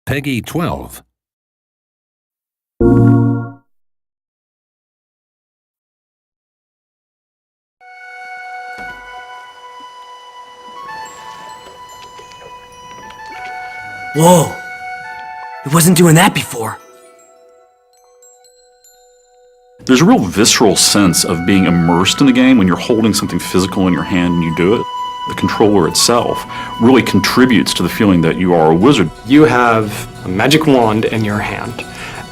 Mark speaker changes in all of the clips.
Speaker 1: Peggy 12.
Speaker 2: Whoa! It wasn't doing that before.
Speaker 3: There's a real visceral sense of being immersed in the game when you're holding something physical in your hand and you do it. The controller itself really contributes to the feeling that you are a wizard.
Speaker 4: You have a magic wand in your hand,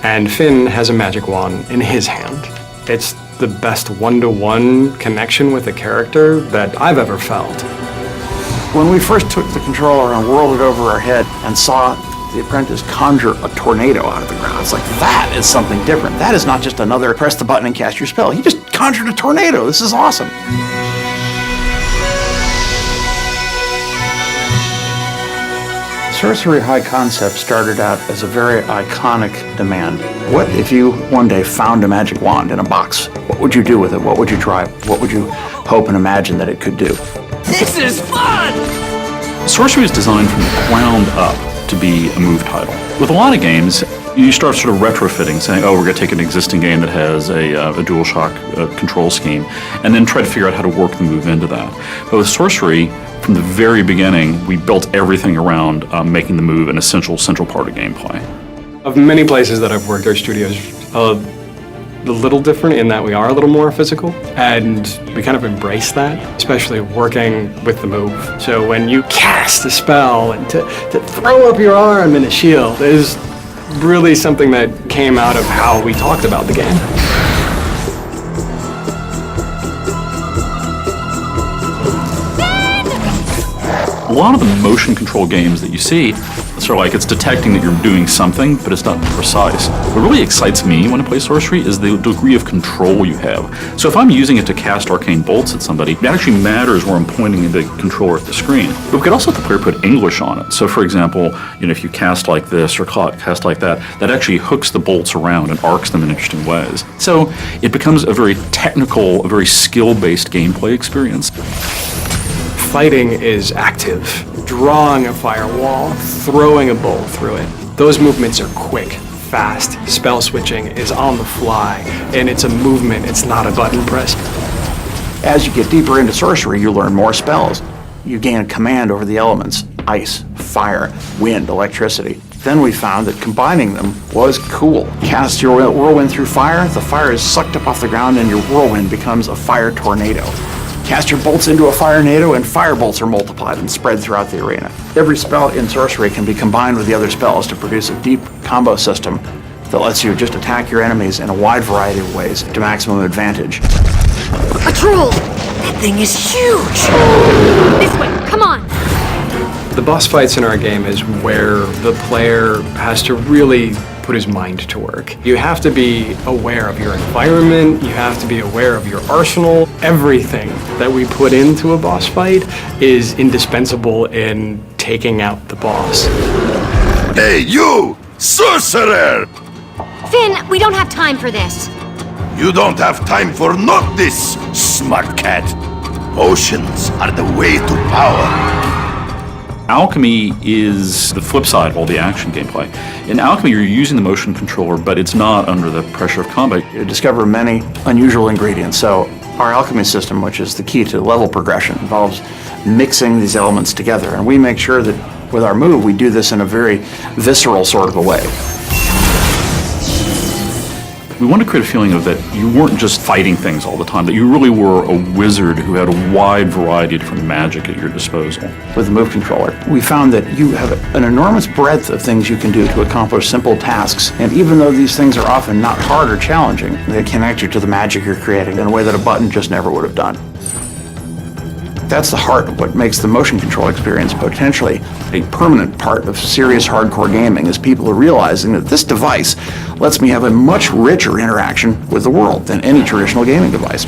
Speaker 4: and Finn has a magic wand in his hand. It's the best one-to-one connection with a character that I've ever felt.
Speaker 5: When we first took the controller and whirled it over our head and saw the apprentice conjure a tornado out of the ground, it's like, that is something different. That is not just another press the button and cast your spell. He just conjured a tornado. This is awesome. Sorcery High Concept started out as a very iconic demand. What if you one day found a magic wand in a box? What would you do with it? What would you try? What would you hope and imagine that it could do?
Speaker 2: This is fun!
Speaker 3: Sorcery is designed from the ground up to be a move title. With a lot of games, you start sort of retrofitting, saying, oh, we're going to take an existing game that has a DualShock control scheme, and then try to figure out how to work the move into that. But with Sorcery, from the very beginning, we built everything around making the move an essential central part of gameplay.
Speaker 4: Of many places that I've worked, our studio's a little different in that we are a little more physical, and we kind of embrace that, especially working with the move. So when you cast a spell and to throw up your arm in a shield is really something that came out of how we talked about the game.
Speaker 3: A lot of the motion control games that you see, it's sort of like it's detecting that you're doing something, but it's not precise. What really excites me when I play Sorcery is the degree of control you have. So if I'm using it to cast arcane bolts at somebody, it actually matters where I'm pointing the controller at the screen. But we could also let the player put English on it. So for example, if you cast like this or cast like that, that actually hooks the bolts around and arcs them in interesting ways. So it becomes a very technical, a very skill-based gameplay experience.
Speaker 4: Fighting is active. Drawing a firewall, throwing a bolt through it. Those movements are quick, fast. Spell switching is on the fly, and it's a movement, it's not a button press.
Speaker 5: As you get deeper into Sorcery, you learn more spells. You gain a command over the elements: ice, fire, wind, electricity. Then we found that combining them was cool. Cast your whirlwind through fire, the fire is sucked up off the ground and your whirlwind becomes a fire tornado. Cast your bolts into a firenado and fire bolts are multiplied and spread throughout the arena. Every spell in Sorcery can be combined with the other spells to produce a deep combo system that lets you just attack your enemies in a wide variety of ways to maximum advantage.
Speaker 6: A troll! That thing is huge! This way, come on!
Speaker 4: The boss fights in our game is where the player has to really put his mind to work. You have to be aware of your environment, you have to be aware of your arsenal. Everything that we put into a boss fight is indispensable in taking out the boss.
Speaker 7: Hey, you! Sorcerer!
Speaker 6: Finn, we don't have time for this.
Speaker 7: You don't have time for not this, smart cat. Potions are the way to power.
Speaker 3: Alchemy is the flip side of all the action gameplay. In Alchemy, you're using the motion controller, but it's not under the pressure of combat.
Speaker 5: You discover many unusual ingredients. So our alchemy system, which is the key to level progression, involves mixing these elements together. And we make sure that with our move, we do this in a very visceral sort of a way.
Speaker 3: We want to create a feeling of that you weren't just fighting things all the time, that you really were a wizard who had a wide variety of different magic at your disposal.
Speaker 5: With the move controller, we found that you have an enormous breadth of things you can do to accomplish simple tasks. And even though these things are often not hard or challenging, they connect you to the magic you're creating in a way that a button just never would have done. That's the heart of what makes the motion control experience potentially a permanent part of serious hardcore gaming, is people are realizing that this device lets me have a much richer interaction with the world than any traditional gaming device.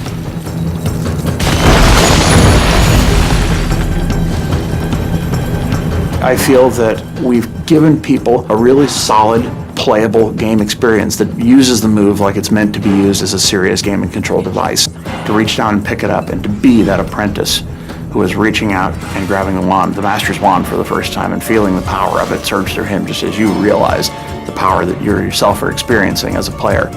Speaker 5: I feel that we've given people a really solid, playable game experience that uses the move like it's meant to be used as a serious gaming control device, to reach down and pick it up and to be that apprentice who is reaching out and grabbing the wand, the Master's wand, for the first time and feeling the power of it surge through him, just as you realize the power that you yourself are experiencing as a player.